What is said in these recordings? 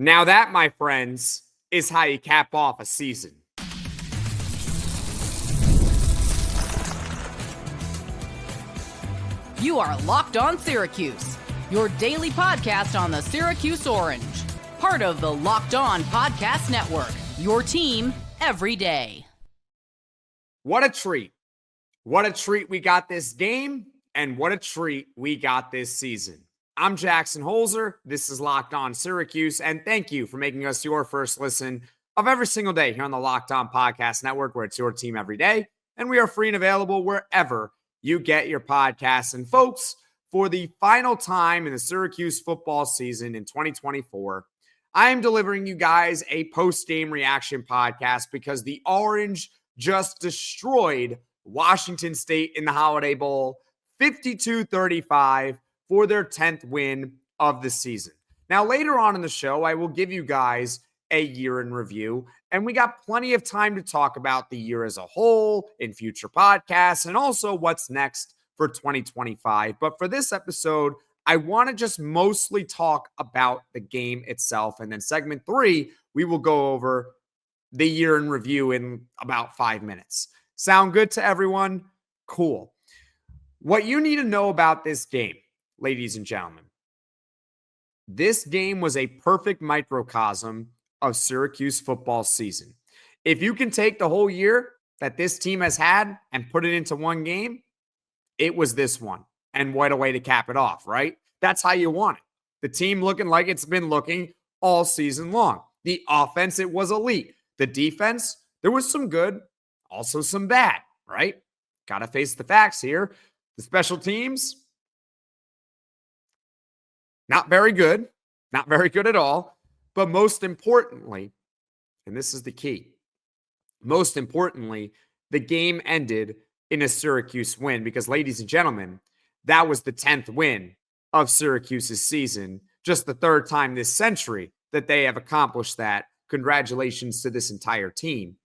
Now that, my friends, is how you cap off a season. You are Locked On Syracuse, your daily podcast on the Syracuse Orange. Part of the Locked On Podcast Network, your team every day. What a treat. What a treat we got this game, and what a treat we got this season. I'm Jackson Holzer. This is Locked On Syracuse, and thank you for making us your first listen of every single day here on the Locked On Podcast Network, where it's your team every day, and we are free and available wherever you get your podcasts. And folks, for the final time in the Syracuse football season in 2024, I am delivering you guys a post-game reaction podcast because the Orange just destroyed Washington State in the Holiday Bowl, 52-35 for their 10th win of the season. Now, later on in the show, I will give you guys a year in review, and we got plenty of time to talk about the year as a whole in future podcasts and also what's next for 2025. But for this episode, I want to just mostly talk about the game itself. And then segment 3, we will go over the year in review in about 5 minutes. Sound good to everyone? Cool. What you need to know about this game, ladies and gentlemen, this game was a perfect microcosm of Syracuse football season. If you can take the whole year that this team has had and put it into one game, it was this one. And what a way to cap it off, right? That's how you want it. The team looking like it's been looking all season long. The offense, it was elite. The defense, there was some good, also some bad, right? Got to face the facts here. The special teams, not very good at all. But most importantly, and this is the key, most importantly, the game ended in a Syracuse win because, ladies and gentlemen, that was the 10th win of Syracuse's season, just the third time this century that they have accomplished that. Congratulations to this entire team.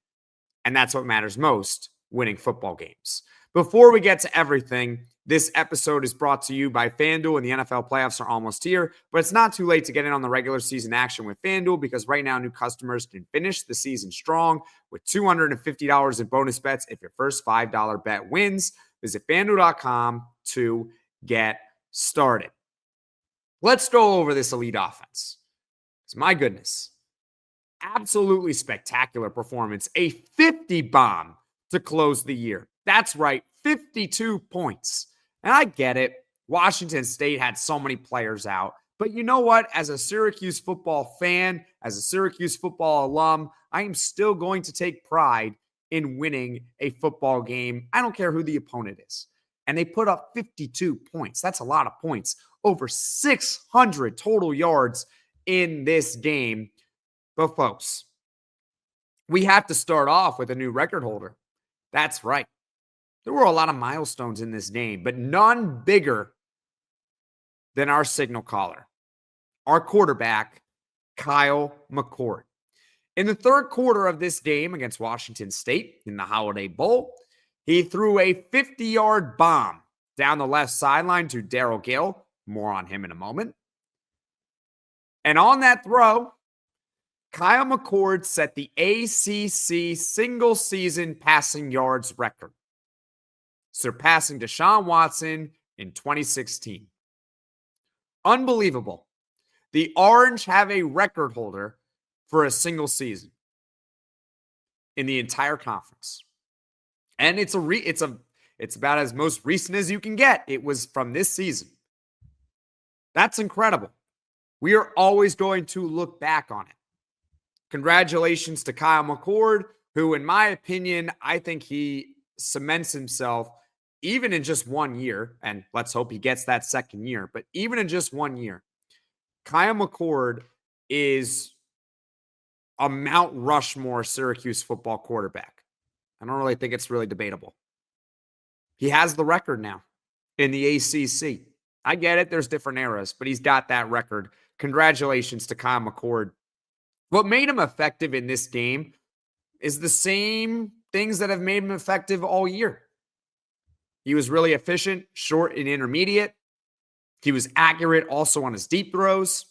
And that's what matters most, winning football games. Before we get to everything, this episode is brought to you by FanDuel, and the NFL playoffs are almost here, but it's not too late to get in on the regular season action with FanDuel because right now new customers can finish the season strong with $250 in bonus bets if your first $5 bet wins. Visit FanDuel.com to get started. Let's go over this elite offense. Because my goodness, absolutely spectacular performance. A 50 bomb to close the year. That's right, 52 points. And I get it. Washington State had so many players out. But you know what? As a Syracuse football fan, as a Syracuse football alum, I am still going to take pride in winning a football game. I don't care who the opponent is. And they put up 52 points. That's a lot of points. Over 600 total yards in this game. But folks, we have to start off with a new record holder. That's right. There were a lot of milestones in this game, but none bigger than our signal caller, our quarterback, Kyle McCord. In the third quarter of this game against Washington State in the Holiday Bowl, he threw a 50-yard bomb down the left sideline to Darrell Gill. More on him in a moment. And on that throw, Kyle McCord set the ACC single-season passing yards record, surpassing Deshaun Watson in 2016. Unbelievable. The Orange have a record holder for a single season in the entire conference. And it's about as most recent as you can get. It was from this season. That's incredible. We are always going to look back on it. Congratulations to Kyle McCord, who, in my opinion, I think he cements himself even in just 1 year, and let's hope he gets that second year, but even in just 1 year, Kyle McCord is a Mount Rushmore Syracuse football quarterback. I don't really think it's really debatable. He has the record now in the ACC. I get it, there's different eras, but he's got that record. Congratulations to Kyle McCord. What made him effective in this game is the same things that have made him effective all year. He was really efficient, short and intermediate. He was accurate also on his deep throws.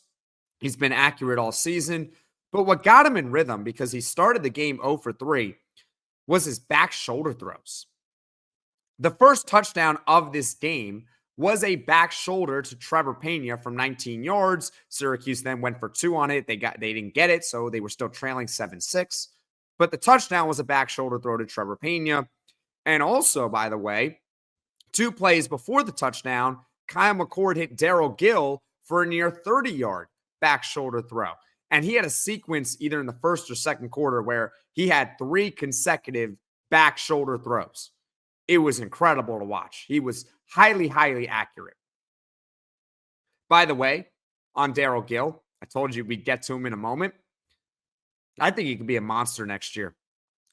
He's been accurate all season. But what got him in rhythm, because he started the game 0 for 3, was his back shoulder throws. The first touchdown of this game was a back shoulder to Trebor Pena from 19 yards. Syracuse then went for 2 on it. They didn't get it, so they were still trailing 7-6. But the touchdown was a back shoulder throw to Trebor Pena. And also, by the way, 2 plays before the touchdown, Kyle McCord hit Darrell Gill for a near 30-yard back shoulder throw. And he had a sequence either in the first or second quarter where he had 3 consecutive back shoulder throws. It was incredible to watch. He was highly, highly accurate. By the way, on Darrell Gill, I told you we'd get to him in a moment. I think he could be a monster next year.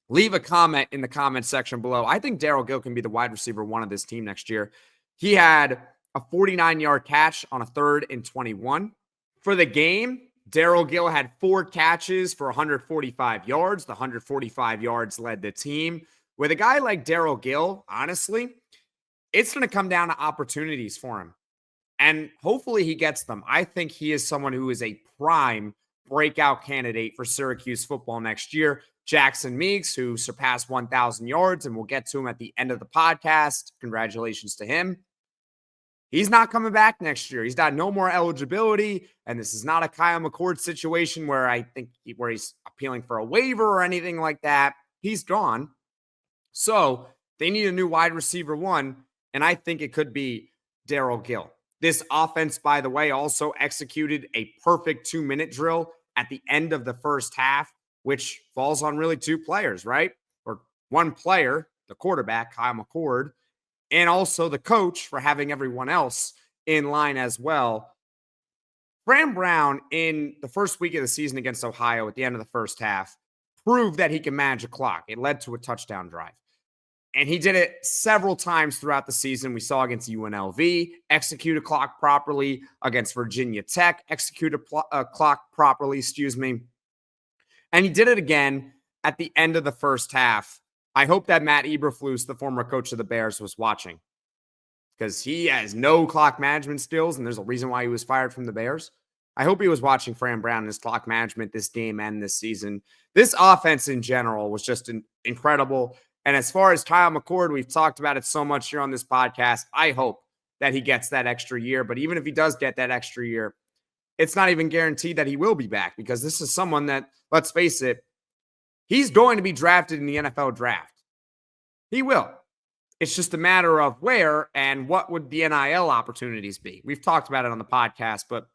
Leave a comment in the comment section below. I think Darrell Gill can be the wide receiver 1 of this team next year. He had a 49-yard catch on a 3rd and 21. For the game, Darrell Gill had 4 catches for 145 yards. The 145 yards led the team. With a guy like Darrell Gill, honestly, it's going to come down to opportunities for him. And hopefully he gets them. I think he is someone who is a prime breakout candidate for Syracuse football next year. Jackson Meeks, who surpassed 1,000 yards, and we'll get to him at the end of the podcast. Congratulations to him. He's not coming back next year. He's got no more eligibility, and this is not a Kyle McCord situation where he's appealing for a waiver or anything like that. He's gone. So they need a new wide receiver 1, and I think it could be Darrell Gill. This offense, by the way, also executed a perfect 2-minute drill at the end of the first half, which falls on really 2 players, right? Or 1 player, the quarterback, Kyle McCord, and also the coach for having everyone else in line as well. Fran Brown, in the first week of the season against Ohio at the end of the first half, proved that he can manage a clock. It led to a touchdown drive. And he did it several times throughout the season. We saw against UNLV, execute a clock properly. Against Virginia Tech, execute a clock properly, And he did it again at the end of the first half. I hope that Matt Eberflus, the former coach of the Bears, was watching, because he has no clock management skills, and there's a reason why he was fired from the Bears. I hope he was watching Fran Brown and his clock management this game and this season. This offense in general was just incredible. And as far as Kyle McCord, we've talked about it so much here on this podcast. I hope that he gets that extra year. But even if he does get that extra year, it's not even guaranteed that he will be back, because this is someone that, let's face it, he's going to be drafted in the NFL draft. He will. It's just a matter of where and what would the NIL opportunities be. We've talked about it on the podcast, but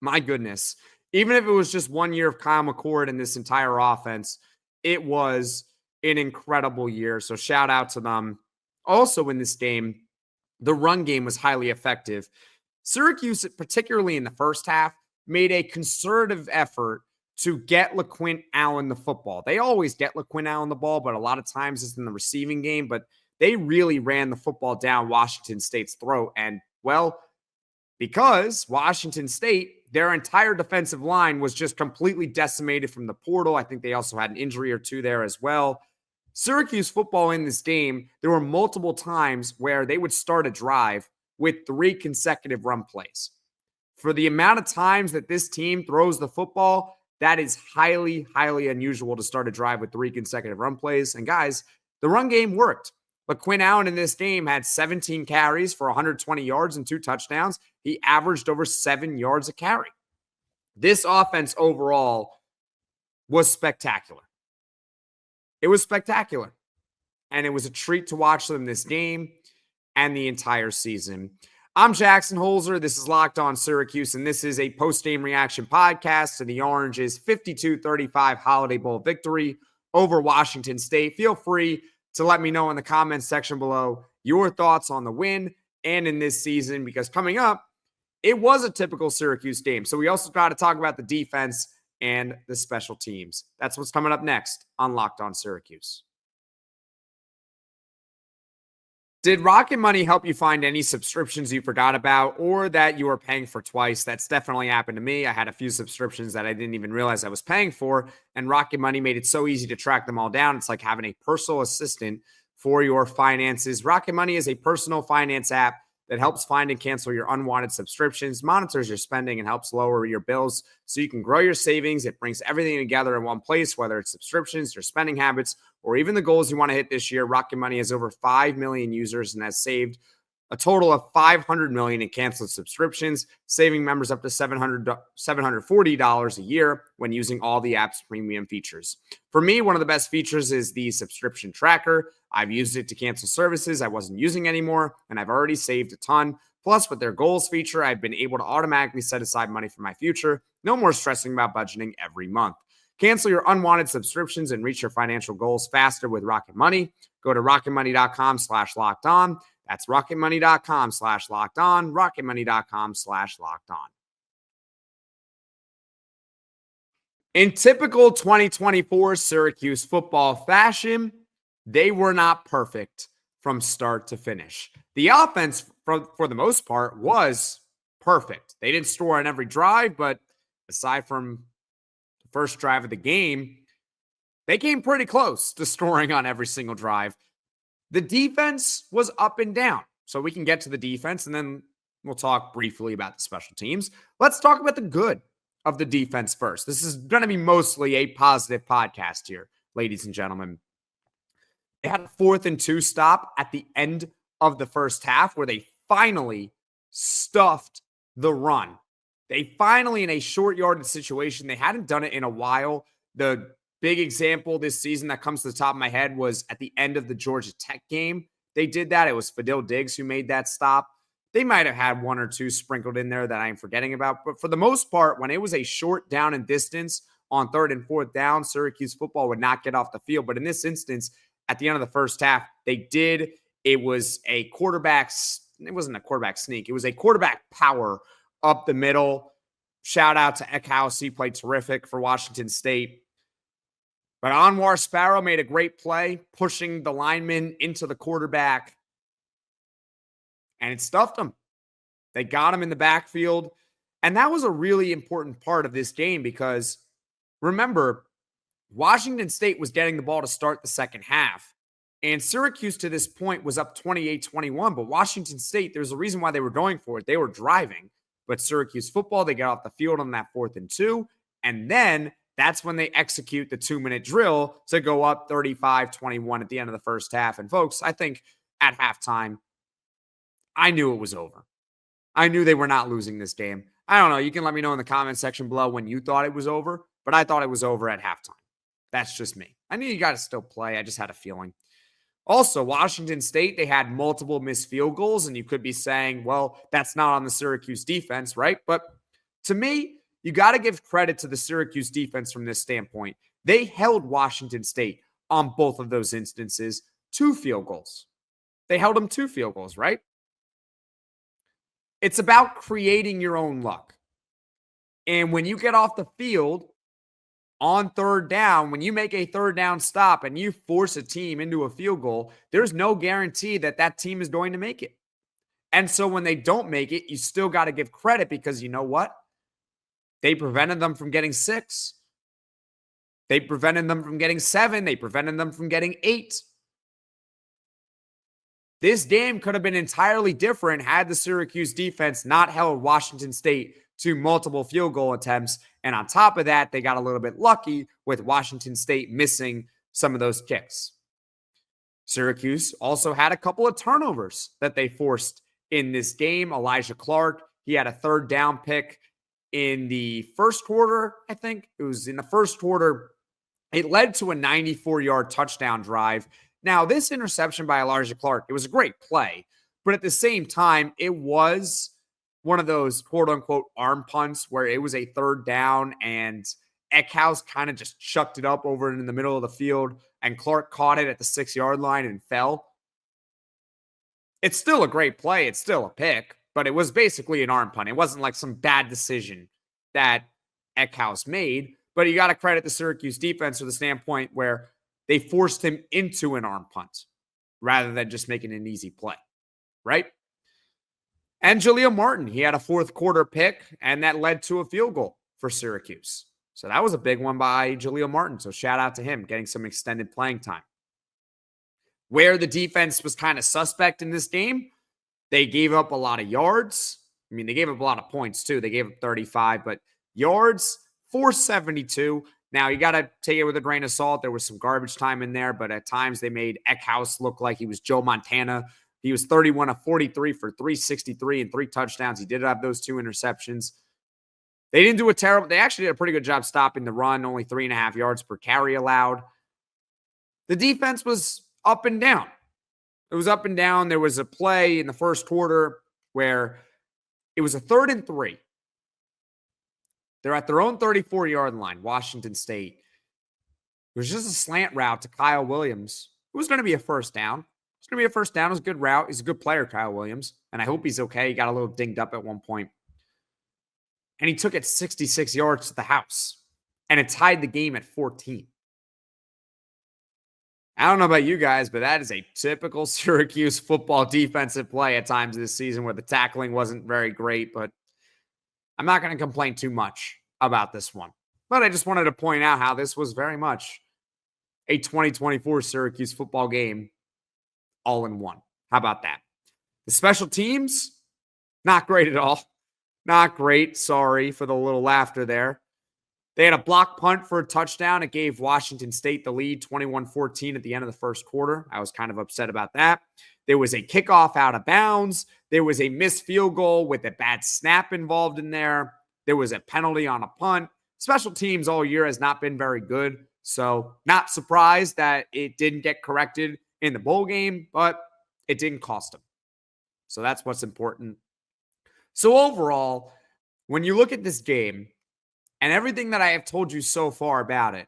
my goodness, even if it was just 1 year of Kyle McCord in this entire offense, it was an incredible year. So shout out to them. Also in this game, the run game was highly effective. Syracuse, particularly in the first half, made a concerted effort to get LeQuint Allen the football. They always get LeQuint Allen the ball, but a lot of times it's in the receiving game. But they really ran the football down Washington State's throat. And, well, because Washington State, their entire defensive line was just completely decimated from the portal. I think they also had an injury or 2 there as well. Syracuse football in this game, there were multiple times where they would start a drive with 3 consecutive run plays. For the amount of times that this team throws the football, that is highly, highly unusual to start a drive with 3 consecutive run plays. And guys, the run game worked. LeQuint Allen in this game had 17 carries for 120 yards and 2 touchdowns. He averaged over 7 yards a carry. This offense overall was spectacular. It was spectacular. And it was a treat to watch them this game and the entire season. I'm Jackson Holzer. This is Locked On Syracuse, and this is a post-game reaction podcast to the Orange's 52-35 Holiday Bowl victory over Washington State. Feel free to let me know in the comments section below your thoughts on the win and in this season, because coming up, it was a typical Syracuse game. So we also got to talk about the defense and the special teams. That's what's coming up next on Locked On Syracuse. Did Rocket Money help you find any subscriptions you forgot about or that you were paying for twice? That's definitely happened to me. I had a few subscriptions that I didn't even realize I was paying for, and Rocket Money made it so easy to track them all down. It's like having a personal assistant for your finances. Rocket Money is a personal finance app that helps find and cancel your unwanted subscriptions, monitors your spending, and helps lower your bills so you can grow your savings. It brings everything together in one place, whether it's subscriptions, your spending habits, or even the goals you want to hit this year. Rocket Money has over 5 million users and has saved a total of $500 million in canceled subscriptions, saving members up to $740 a year when using all the app's premium features. For me, one of the best features is the subscription tracker. I've used it to cancel services I wasn't using anymore, and I've already saved a ton. Plus, with their goals feature, I've been able to automatically set aside money for my future. No more stressing about budgeting every month. Cancel your unwanted subscriptions and reach your financial goals faster with Rocket Money. Go to rocketmoney.com/lockedon. That's rocketmoney.com/lockedon, rocketmoney.com/lockedon. In typical 2024 Syracuse football fashion, they were not perfect from start to finish. The offense, for the most part, was perfect. They didn't score on every drive, but aside from the first drive of the game, they came pretty close to scoring on every single drive. The defense was up and down. So we can get to the defense, and then we'll talk briefly about the special teams. Let's talk about the good of the defense first. This is going to be mostly a positive podcast here, ladies and gentlemen. They had a 4th and 2 stop at the end of the first half where they finally stuffed the run. They finally, in a short yardage situation, they hadn't done it in a while. The big example this season that comes to the top of my head was at the end of the Georgia Tech game. They did that. It was Fadil Diggs who made that stop. They might have had 1 or 2 sprinkled in there that I'm forgetting about. But for the most part, when it was a short down and distance on 3rd and 4th down, Syracuse football would not get off the field. But in this instance, at the end of the first half, they did. It was a quarterback. It wasn't a quarterback sneak. It was a quarterback power up the middle. Shout out to Eckhouse. He played terrific for Washington State. But Anwar Sparrow made a great play, pushing the lineman into the quarterback, and it stuffed him. They got him in the backfield, and that was a really important part of this game because, remember, Washington State was getting the ball to start the second half, and Syracuse to this point was up 28-21, but Washington State, there's a reason why they were going for it. They were driving, but Syracuse football, they got off the field on that 4th and 2, and then that's when they execute the 2-minute drill to go up 35-21 at the end of the first half. And folks, I think at halftime, I knew it was over. I knew they were not losing this game. I don't know. You can let me know in the comment section below when you thought it was over, but I thought it was over at halftime. That's just me. I knew you got to still play. I just had a feeling. Also, Washington State, they had multiple missed field goals, and you could be saying, well, that's not on the Syracuse defense, right? But to me, you got to give credit to the Syracuse defense from this standpoint. They held Washington State on both of those instances 2 field goals. They held them 2 field goals, right? It's about creating your own luck. And when you get off the field on 3rd down, when you make a 3rd down stop and you force a team into a field goal, there's no guarantee that that team is going to make it. And so when they don't make it, you still got to give credit because you know what? They prevented them from getting 6. They prevented them from getting 7. They prevented them from getting 8. This game could have been entirely different had the Syracuse defense not held Washington State to multiple field goal attempts. And on top of that, they got a little bit lucky with Washington State missing some of those kicks. Syracuse also had a couple of turnovers that they forced in this game. Alijah Clark, he had a 3rd down pick in the first quarter, I think. It was in the first quarter. It led to a 94-yard touchdown drive. Now, this interception by Elijah Clark, it was a great play, but at the same time, it was one of those quote-unquote arm punts where it was a 3rd down and Eckhouse kind of just chucked it up over in the middle of the field, and Clark caught it at the 6-yard line and fell. It's still a great play. It's still a pick, but it was basically an arm punt. It wasn't like some bad decision that Eckhouse made, but you got to credit the Syracuse defense from the standpoint where they forced him into an arm punt rather than just making an easy play, right? And Jalil Martin, he had a 4th quarter pick, and that led to a field goal for Syracuse. So that was a big one by Jalil Martin. So shout out to him getting some extended playing time. Where the defense was kind of suspect in this game, They gave up a lot of yards. I mean, they gave up a lot of points too. They gave up 35, but yards, 472. Now, you got to take it with a grain of salt. There was some garbage time in there, but at times they made Eckhouse look like he was Joe Montana. He was 31 of 43 for 363 and 3 touchdowns. He did have those 2 interceptions. They didn't do they actually did a pretty good job stopping the run, only 3.5 yards per carry allowed. The defense was up and down. It was up and down. There was a play in the first quarter where it was a 3rd and 3. They're at their own 34-yard line, Washington State. It was just a slant route to Kyle Williams. It was going to be a first down. It's going to be a first down. It was a good route. He's a good player, Kyle Williams, and I hope he's okay. He got a little dinged up at one point. And he took it 66 yards to the house, and it tied the game at 14. I don't know about you guys, but that is a typical Syracuse football defensive play at times this season where the tackling wasn't very great, but I'm not going to complain too much about this one. But I just wanted to point out how this was very much a 2024 Syracuse football game all in one. How about that? The special teams, not great at all. Not great. Sorry for the little laughter there. They had a block punt for a touchdown. It gave Washington State the lead 21-14 at the end of the first quarter. I was kind of upset about that. There was a kickoff out of bounds. There was a missed field goal with a bad snap involved in there. There was a penalty on a punt. Special teams all year has not been very good. So not surprised that it didn't get corrected in the bowl game, but it didn't cost them. So that's what's important. So overall, when you look at this game and everything that I have told you so far about it,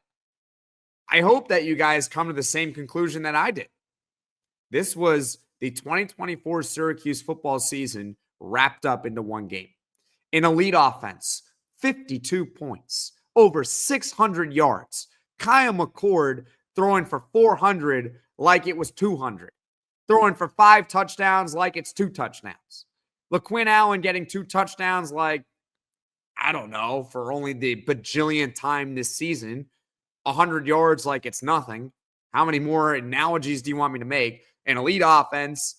I hope that you guys come to the same conclusion that I did. This was the 2024 Syracuse football season wrapped up into one game. An elite offense, 52 points, over 600 yards. Kyle McCord throwing for 400 like it was 200. Throwing for 5 touchdowns like it's 2 touchdowns. LeQuint Allen getting 2 touchdowns like, I don't know, for only the bajillion time this season. 100 yards like it's nothing. How many more analogies do you want me to make? An elite offense,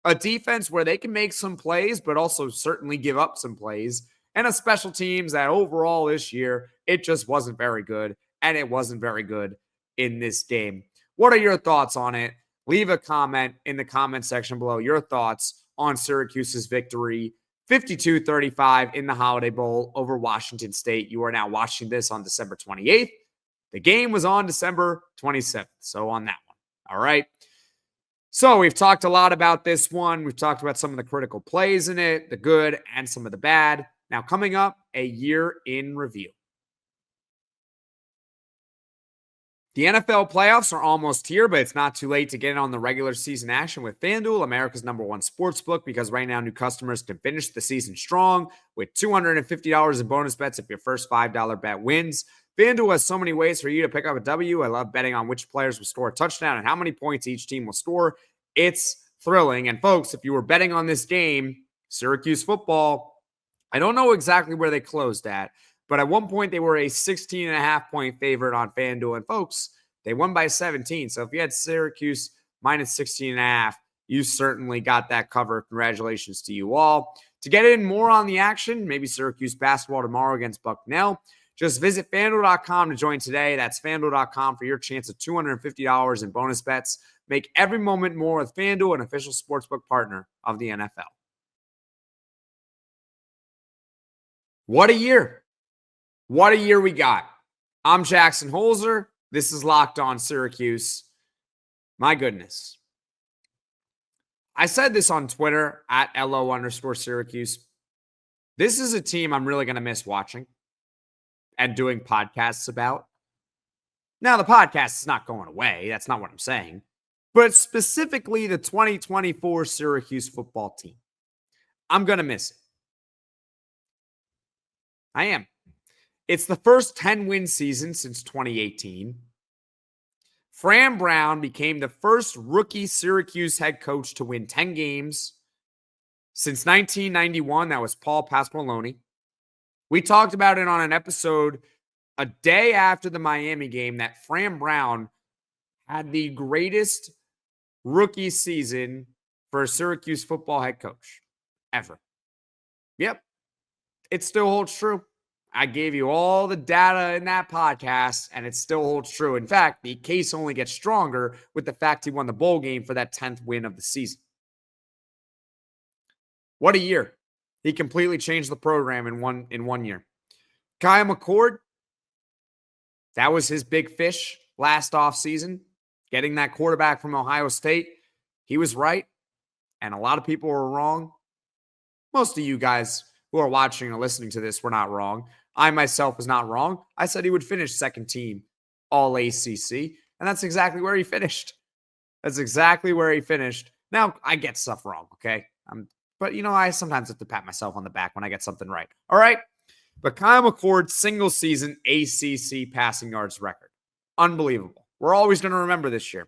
a defense where they can make some plays, but also certainly give up some plays, and a special teams that overall this year, it just wasn't very good, and it wasn't very good in this game. What are your thoughts on it? Leave a comment in the comment section below. Your thoughts on Syracuse's victory, 52-35 in the Holiday Bowl over Washington State. You are now watching this on December 28th. The game was on December 27th, so on that one. All right. So we've talked a lot about this one. We've talked about some of the critical plays in it, the good and some of the bad. Now coming up, a year in review. The NFL playoffs are almost here, but it's not too late to get in on the regular season action with FanDuel, America's #1 sportsbook, because right now new customers can finish the season strong with $250 in bonus bets if your first $5 bet wins. FanDuel has so many ways for you to pick up a W. I love betting on which players will score a touchdown and how many points each team will score. It's thrilling. And folks, if you were betting on this game, Syracuse football, I don't know exactly where they closed at, but at one point they were a 16.5-point favorite on FanDuel. And folks, they won by 17. So if you had Syracuse minus 16.5, you certainly got that cover. Congratulations to you all. To get in more on the action, maybe Syracuse basketball tomorrow against Bucknell, just visit FanDuel.com to join today. That's FanDuel.com for your chance of $250 in bonus bets. Make every moment more with FanDuel, an official sportsbook partner of the NFL. What a year. What a year we got. I'm Jackson Holzer. This is Locked On Syracuse. My goodness. I said this on Twitter at @LO_Syracuse. This is a team I'm really going to miss watching and doing podcasts about. Now, the podcast is not going away. That's not what I'm saying. But specifically the 2024 Syracuse football team. I'm going to miss it. I am. It's the first 10-win season since 2018. Fran Brown became the first rookie Syracuse head coach to win 10 games. Since 1991, that was Paul Pasqualoni. We talked about it on an episode a day after the Miami game that Fran Brown had the greatest rookie season for a Syracuse football head coach ever. Yep, it still holds true. I gave you all the data in that podcast, and it still holds true. In fact, the case only gets stronger with the fact he won the bowl game for that 10th win of the season. What a year. He completely changed the program in one year. Kyle McCord, that was his big fish last offseason, getting that quarterback from Ohio State. He was right, and a lot of people were wrong. Most of you guys who are watching or listening to this were not wrong. I myself was not wrong. I said he would finish second team all ACC, and that's exactly where he finished. That's exactly where he finished. Now, I get stuff wrong, okay? But, I sometimes have to pat myself on the back when I get something right. All right? But Kyle McCord's single season ACC passing yards record. Unbelievable. We're always going to remember this year.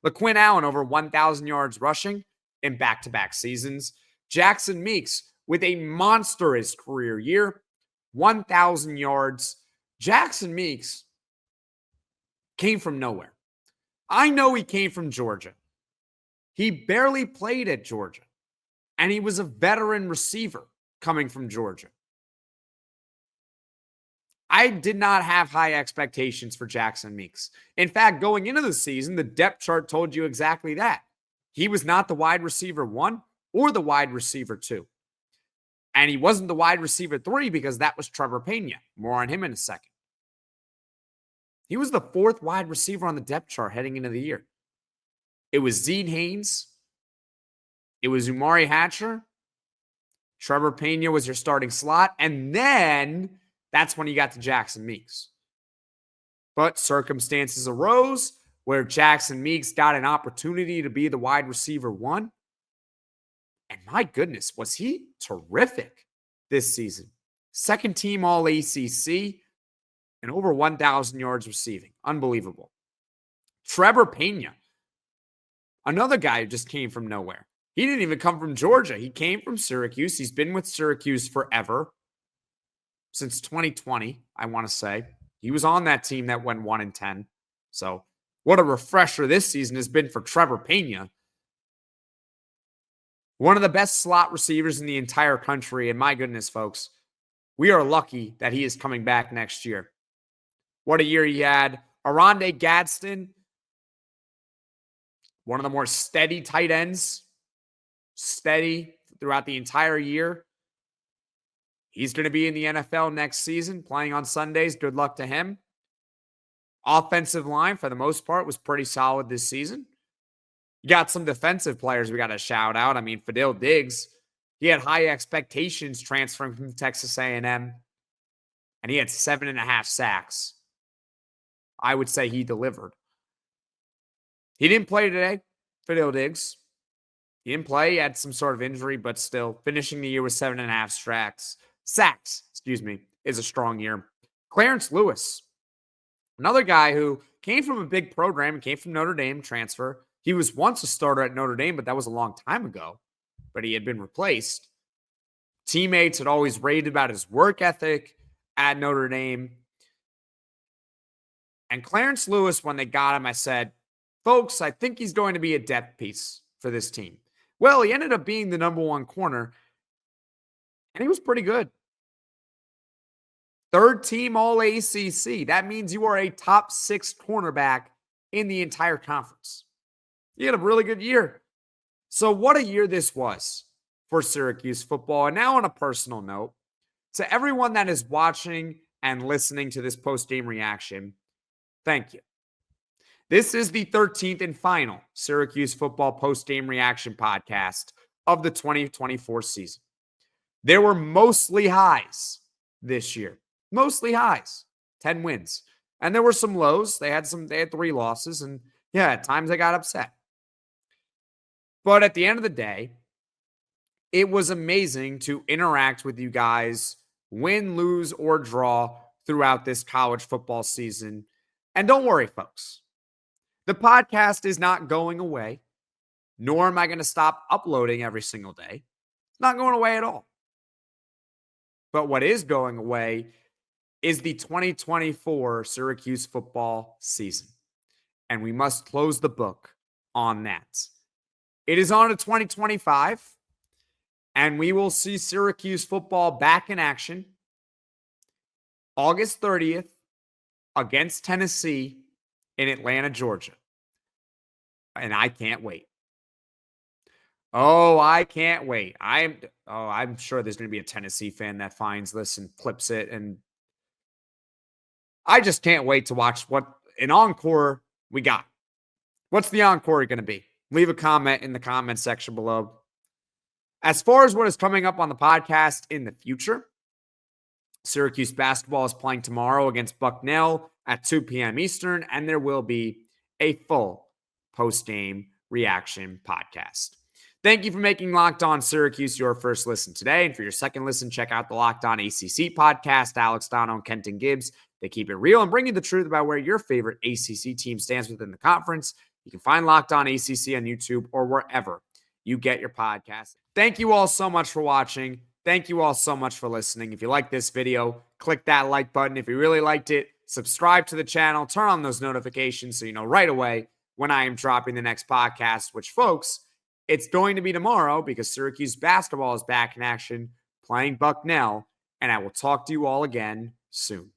LeQuint Allen over 1,000 yards rushing in back-to-back seasons. Jackson Meeks with a monstrous career year, 1,000 yards. Jackson Meeks came from nowhere. I know he came from Georgia. He barely played at Georgia, and he was a veteran receiver coming from Georgia. I did not have high expectations for Jackson Meeks. In fact, going into the season, the depth chart told you exactly that. He was not the wide receiver 1 or the wide receiver 2. And he wasn't the wide receiver 3 because that was Trebor Pena. More on him in a second. He was the 4th wide receiver on the depth chart heading into the year. It was Zede Haynes. It was Umari Hatcher. Trebor Pena was your starting slot. And then that's when you got to Jackson Meeks. But circumstances arose where Jackson Meeks got an opportunity to be the wide receiver 1. And my goodness, was he terrific this season. Second team all ACC and over 1,000 yards receiving. Unbelievable. Trebor Pena, another guy who just came from nowhere. He didn't even come from Georgia. He came from Syracuse. He's been with Syracuse forever. Since 2020, I want to say. He was on that team that went 1-10. So what a refresher this season has been for Trebor Pena. One of the best slot receivers in the entire country. And my goodness, folks, we are lucky that he is coming back next year. What a year he had. Oronde Gadsden, one of the more steady tight ends. Steady throughout the entire year. He's going to be in the NFL next season, playing on Sundays. Good luck to him. Offensive line, for the most part, was pretty solid this season. You got some defensive players we got to shout out. I mean, Fadil Diggs, he had high expectations transferring from Texas A&M, and he had 7.5 sacks. I would say he delivered. He didn't play today, Fadil Diggs. He didn't play. He had some sort of injury, but still, finishing the year with 7.5 sacks, is a strong year. Clarence Lewis, another guy who came from a big program, came from Notre Dame, transfer. He was once a starter at Notre Dame, but that was a long time ago. But he had been replaced. Teammates had always raved about his work ethic at Notre Dame. And Clarence Lewis, when they got him, I said, folks, I think he's going to be a depth piece for this team. Well, he ended up being the number 1 corner, and he was pretty good. 3rd team all ACC. That means you are a top 6 cornerback in the entire conference. He had a really good year. So what a year this was for Syracuse football. And now on a personal note, to everyone that is watching and listening to this post-game reaction, thank you. This is the 13th and final Syracuse football post-game reaction podcast of the 2024 season. There were mostly highs this year. Mostly highs. 10 wins. And there were some lows. They had 3 losses. And yeah, at times I got upset. But at the end of the day, it was amazing to interact with you guys, win, lose, or draw throughout this college football season. And don't worry, folks. The podcast is not going away, nor am I going to stop uploading every single day. It's not going away at all. But what is going away is the 2024 Syracuse football season. And we must close the book on that. It is on to 2025, and we will see Syracuse football back in action August 30th against Tennessee in Atlanta, Georgia. And I can't wait. Oh, I can't wait. I'm sure there's going to be a Tennessee fan that finds this and clips it. And I just can't wait to watch what an encore we got. What's the encore going to be? Leave a comment in the comment section below. As far as what is coming up on the podcast in the future, Syracuse basketball is playing tomorrow against Bucknell at 2 p.m. Eastern, and there will be a full post-game reaction podcast. Thank you for making Locked On Syracuse your first listen today. And for your second listen, check out the Locked On ACC podcast. Alex Dono and Kenton Gibbs. They keep it real and bring you the truth about where your favorite ACC team stands within the conference. You can find Locked On ACC on YouTube or wherever you get your podcast. Thank you all so much for watching. Thank you all so much for listening. If you like this video, click that like button. If you really liked it, subscribe to the channel. Turn on those notifications so you know right away when I am dropping the next podcast, which, folks, it's going to be tomorrow because Syracuse basketball is back in action playing Bucknell, and I will talk to you all again soon.